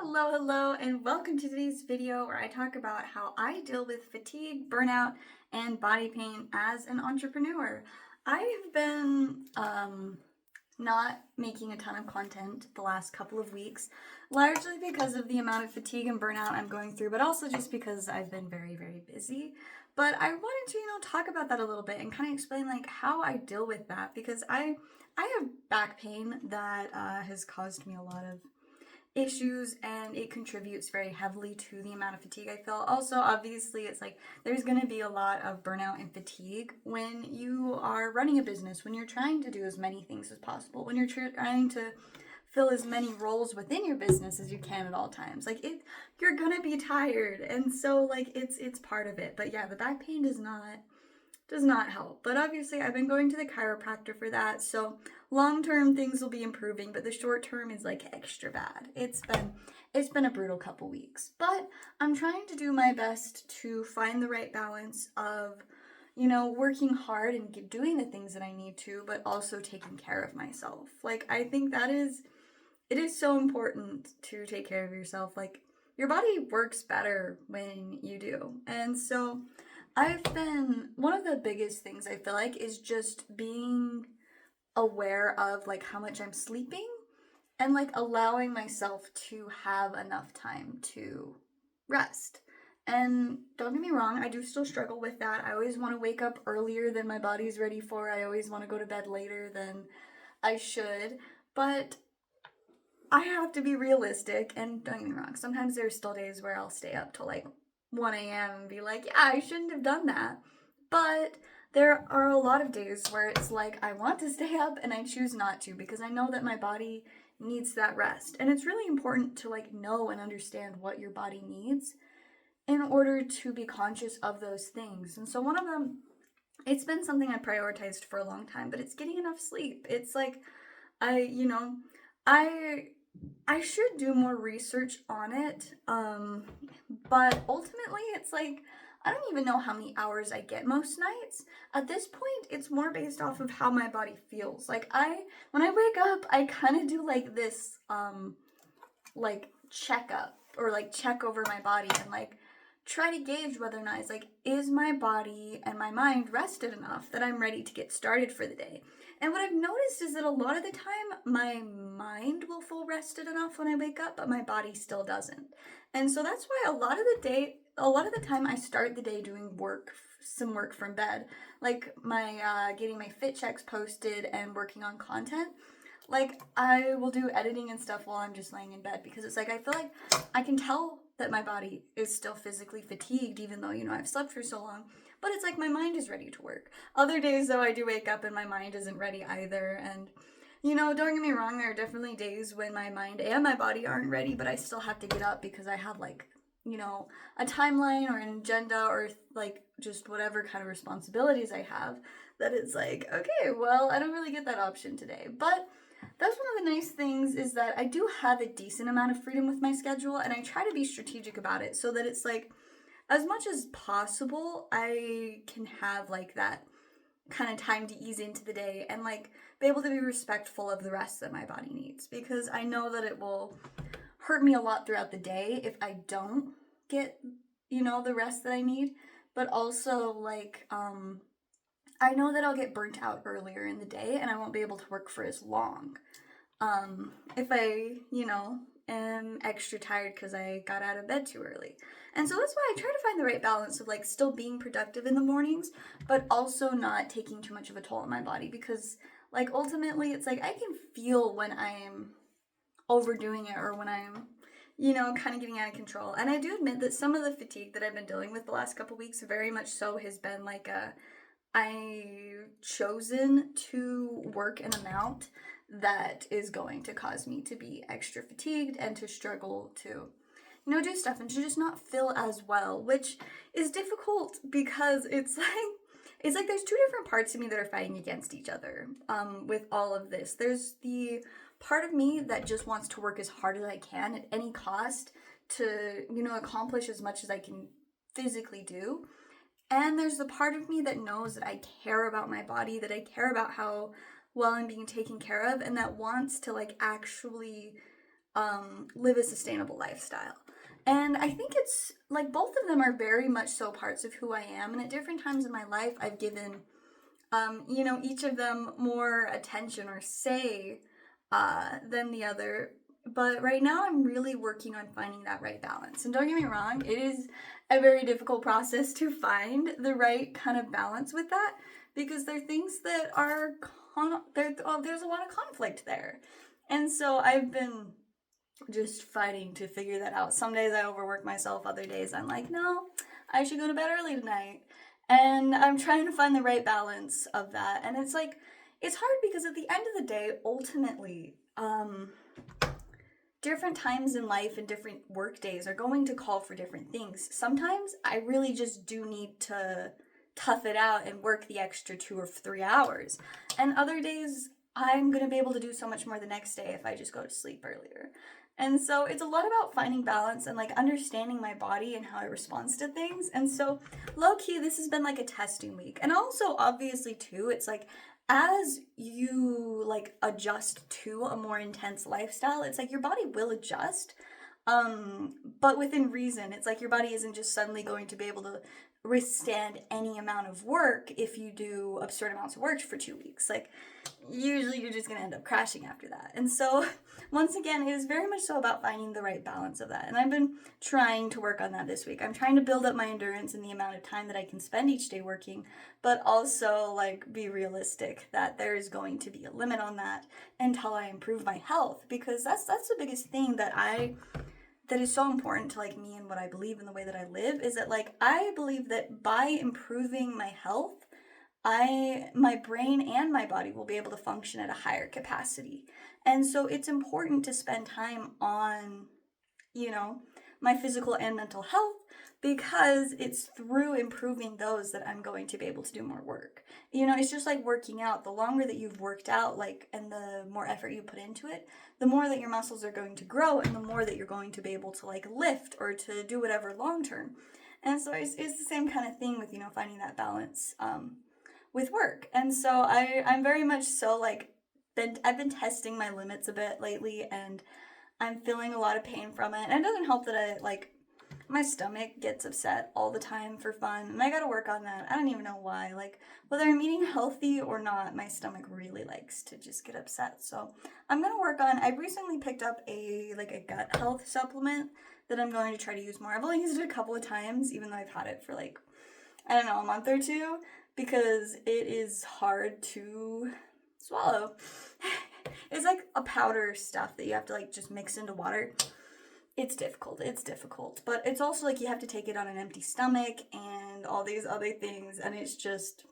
Hello, and welcome to today's video where I talk about how I deal with fatigue, burnout, and body pain as an entrepreneur. I have been not making a ton of content the last couple of weeks, largely because of the amount of fatigue and burnout I'm going through, but also just because I've been very busy. But I wanted to, talk about that a little bit and kind of explain like how I deal with that because I have back pain that has caused me a lot of issues and it contributes very heavily to the amount of fatigue I feel. Also, obviously, it's like there's going to be a lot of burnout and fatigue when you are running a business, when you're trying to do as many things as possible, when you're trying to fill as many roles within your business as you can at all times. Like you're going to be tired. And so like it's part of it. But yeah, the back pain does not help. But obviously, I've been going to the chiropractor for that. So long-term things will be improving, but the short term is like extra bad. It's been a brutal couple weeks. But I'm trying to do my best to find the right balance of working hard and doing the things that I need to, but also taking care of myself. Like I think it is so important to take care of yourself. Like your body works better when you do. And so one of the biggest things I feel like is just being aware of like how much I'm sleeping and like allowing myself to have enough time to rest. And don't get me wrong, I do still struggle with that. I always want to wake up earlier than my body's ready for. I always want to go to bed later than I should. But I have to be realistic, and don't get me wrong, sometimes there's still days where I'll stay up till like 1 a.m. and be like, yeah, I shouldn't have done that. But there are a lot of days where it's like I want to stay up and I choose not to because I know that my body needs that rest. And it's really important to like know and understand what your body needs in order to be conscious of those things. And so one of them, it's been something I prioritized for a long time, but it's getting enough sleep. It's like I, you know, I I should do more research on it. But ultimately it's like I don't even know how many hours I get most nights. At this point, it's more based off of how my body feels. Like when I wake up, I kind of do like this like checkup or like check over my body and like try to gauge whether or not it's like, is my body and my mind rested enough that I'm ready to get started for the day? And what I've noticed is that a lot of the time my mind will feel rested enough when I wake up, but my body still doesn't. And so that's why a lot of the time I start the day doing some work from bed, like my getting my fit checks posted and working on content. Like I will do editing and stuff while I'm just laying in bed because it's like I feel like I can tell that my body is still physically fatigued even though I've slept for so long, but it's like my mind is ready to work. Other days though I do wake up and my mind isn't ready either, and don't get me wrong, there are definitely days when my mind and my body aren't ready, but I still have to get up because I have like a timeline or an agenda or like just whatever kind of responsibilities I have, that it's like, okay, well, I don't really get that option today. But that's one of the nice things is that I do have a decent amount of freedom with my schedule, and I try to be strategic about it so that it's like as much as possible I can have like that kind of time to ease into the day and like be able to be respectful of the rest that my body needs, because I know that it will hurt me a lot throughout the day if I don't get the rest that I need. But also like I know that I'll get burnt out earlier in the day and I won't be able to work for as long. If I, am extra tired because I got out of bed too early. And so that's why I try to find the right balance of like still being productive in the mornings, but also not taking too much of a toll on my body, because like ultimately it's like I can feel when I'm overdoing it or when I'm kind of getting out of control. And I do admit that some of the fatigue that I've been dealing with the last couple weeks very much so has been like I've chosen to work an amount that is going to cause me to be extra fatigued and to struggle to, do stuff and to just not feel as well, which is difficult because it's like there's two different parts of me that are fighting against each other with all of this. There's the part of me that just wants to work as hard as I can at any cost to, accomplish as much as I can physically do. And there's the part of me that knows that I care about my body, that I care about how well I'm being taken care of, and that wants to like actually live a sustainable lifestyle. And I think it's like both of them are very much so parts of who I am. And at different times in my life, I've given, each of them more attention or say than the other. But right now, I'm really working on finding that right balance. And don't get me wrong, it is a very difficult process to find the right kind of balance with that, because there are things that are, there's a lot of conflict there. And so I've been just fighting to figure that out. Some days I overwork myself, other days I'm like, no, I should go to bed early tonight. And I'm trying to find the right balance of that. And it's like, it's hard because at the end of the day, ultimately, different times in life and different work days are going to call for different things. Sometimes I really just do need to tough it out and work the extra 2 or 3 hours. And other days, I'm going to be able to do so much more the next day if I just go to sleep earlier. And so it's a lot about finding balance and like understanding my body and how it responds to things. And so low key, this has been like a testing week. And also obviously too, it's like as you like adjust to a more intense lifestyle, it's like your body will adjust. But within reason. It's like your body isn't just suddenly going to be able to withstand any amount of work if you do absurd amounts of work for 2 weeks. Like usually you're just going to end up crashing after that. And so once again, it is very much so about finding the right balance of that. And I've been trying to work on that this week. I'm trying to build up my endurance and the amount of time that I can spend each day working, but also like be realistic that there is going to be a limit on that until I improve my health, because that's the biggest thing that is so important to like me and what I believe in the way that I live, is that like I believe that by improving my health, my brain and my body will be able to function at a higher capacity. And so it's important to spend time on, my physical and mental health, because it's through improving those that I'm going to be able to do more work. It's just like working out. The longer that you've worked out, like, and the more effort you put into it, the more that your muscles are going to grow and the more that you're going to be able to like lift or to do whatever long term. And so it's the same kind of thing with, finding that balance with work. And so I'm very much so like, I've been testing my limits a bit lately, and I'm feeling a lot of pain from it. And it doesn't help that my stomach gets upset all the time for fun, and I gotta work on that. I don't even know why. Like, whether I'm eating healthy or not, my stomach really likes to just get upset. So I'm gonna work on, I recently picked up a gut health supplement that I'm going to try to use more. I've only used it a couple of times, even though I've had it for like, I don't know, a month or two, because it is hard to swallow. It's like a powder stuff that you have to like just mix into water. It's difficult, but it's also like you have to take it on an empty stomach and all these other things, and it's just,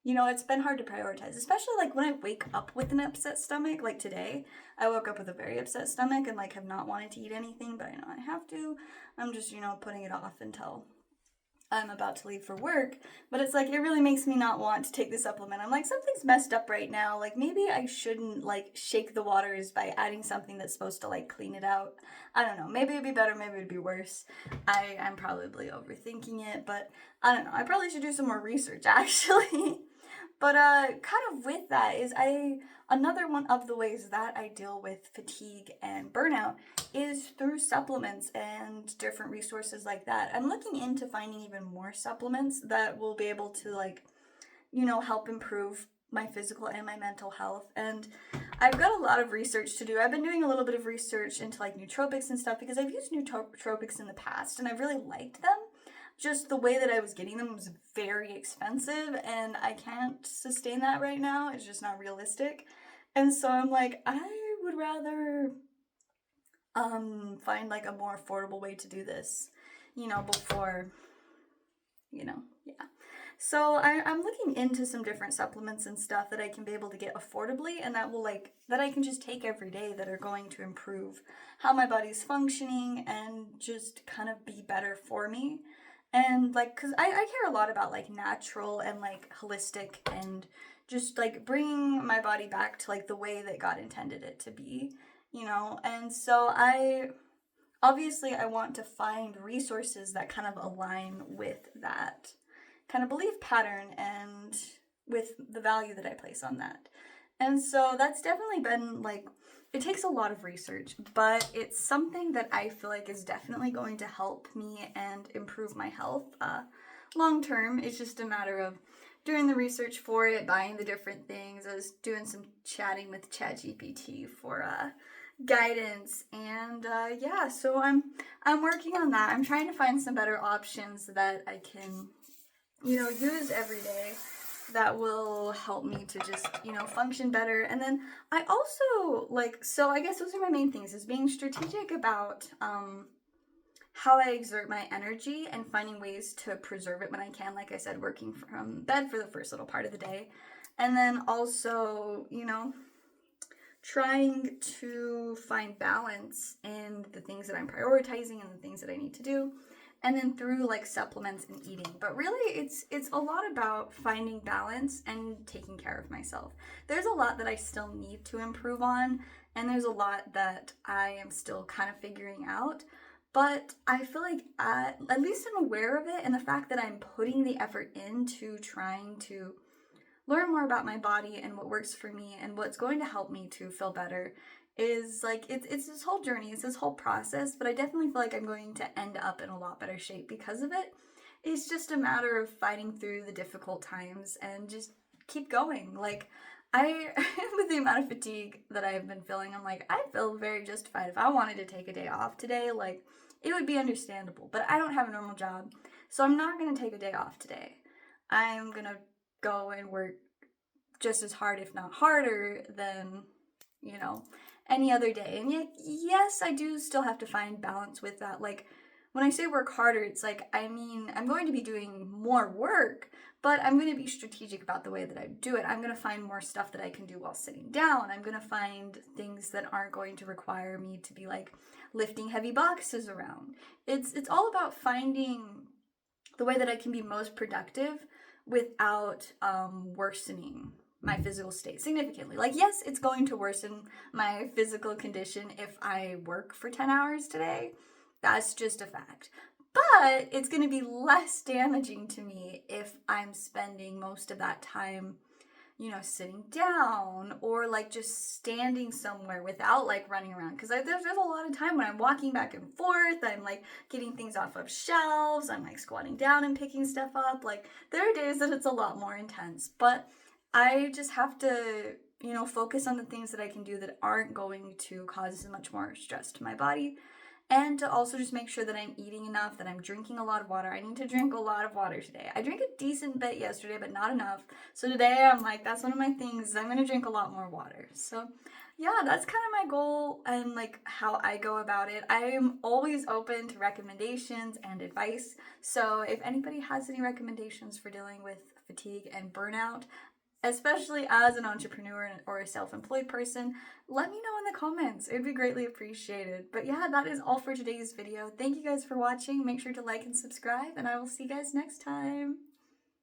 it's been hard to prioritize, especially like when I wake up with an upset stomach. Like today, I woke up with a very upset stomach and like have not wanted to eat anything, but I know I have to. I'm just, putting it off until I'm about to leave for work. But it's like, it really makes me not want to take the supplement. I'm like, something's messed up right now. Like, maybe I shouldn't like shake the waters by adding something that's supposed to like clean it out. I don't know. Maybe it'd be better, maybe it'd be worse. I'm probably overthinking it, but I don't know. I probably should do some more research actually. But kind of with that is another one of the ways that I deal with fatigue and burnout is through supplements and different resources like that. I'm looking into finding even more supplements that will be able to like, help improve my physical and my mental health. And I've got a lot of research to do. I've been doing a little bit of research into like nootropics and stuff, because I've used nootropics in the past and I've really liked them. Just the way that I was getting them was very expensive, and I can't sustain that right now. It's just not realistic. And so I'm like, I would rather find like a more affordable way to do this, before, yeah. So I'm looking into some different supplements and stuff that I can be able to get affordably, and that I can just take every day, that are going to improve how my body's functioning and just kind of be better for me. And like, cause I care a lot about like natural and like holistic and just like bringing my body back to like the way that God intended it to be, and so I want to find resources that kind of align with that kind of belief pattern and with the value that I place on that. And so that's definitely been like, it takes a lot of research, but it's something that I feel like is definitely going to help me and improve my health long term. It's just a matter of doing the research for it, buying the different things. I was doing some chatting with ChatGPT for guidance, and yeah, so I'm working on that. I'm trying to find some better options that I can, use every day that will help me to just, function better. And then I also so I guess those are my main things, is being strategic about how I exert my energy and finding ways to preserve it when I can. Like I said, working from bed for the first little part of the day. And then also, trying to find balance in the things that I'm prioritizing and the things that I need to do. And then through supplements and eating. But really it's a lot about finding balance and taking care of myself. There's a lot that I still need to improve on, and there's a lot that I am still kind of figuring out. But I feel like at least I'm aware of it, and the fact that I'm putting the effort into trying to learn more about my body and what works for me and what's going to help me to feel better is it's this whole journey, it's this whole process, but I definitely feel like I'm going to end up in a lot better shape because of it. It's just a matter of fighting through the difficult times and just keep going. With the amount of fatigue that I've been feeling, I'm like, I feel very justified. If I wanted to take a day off today, it would be understandable, but I don't have a normal job, so I'm not going to take a day off today. I'm going to go and work just as hard, if not harder, than, any other day. And yet, yes, I do still have to find balance with that. When I say work harder, it's I'm going to be doing more work, but I'm going to be strategic about the way that I do it. I'm going to find more stuff that I can do while sitting down. I'm going to find things that aren't going to require me to be lifting heavy boxes around. It's all about finding the way that I can be most productive without worsening my physical state significantly. Yes, it's going to worsen my physical condition if I work for 10 hours today. That's just a fact. But it's going to be less damaging to me if I'm spending most of that time, sitting down or just standing somewhere without running around. Because there's a lot of time when I'm walking back and forth, I'm getting things off of shelves, I'm squatting down and picking stuff up. There are days that it's a lot more intense, but I just have to, focus on the things that I can do that aren't going to cause as much more stress to my body. And to also just make sure that I'm eating enough, that I'm drinking a lot of water. I need to drink a lot of water today. I drank a decent bit yesterday, but not enough. So today I'm that's one of my things. I'm going to drink a lot more water. So yeah, that's kind of my goal and how I go about it. I am always open to recommendations and advice. So if anybody has any recommendations for dealing with fatigue and burnout, especially as an entrepreneur or a self-employed person, let me know in the comments. It would be greatly appreciated. But yeah, that is all for today's video. Thank you guys for watching. Make sure to like and subscribe, and I will see you guys next time.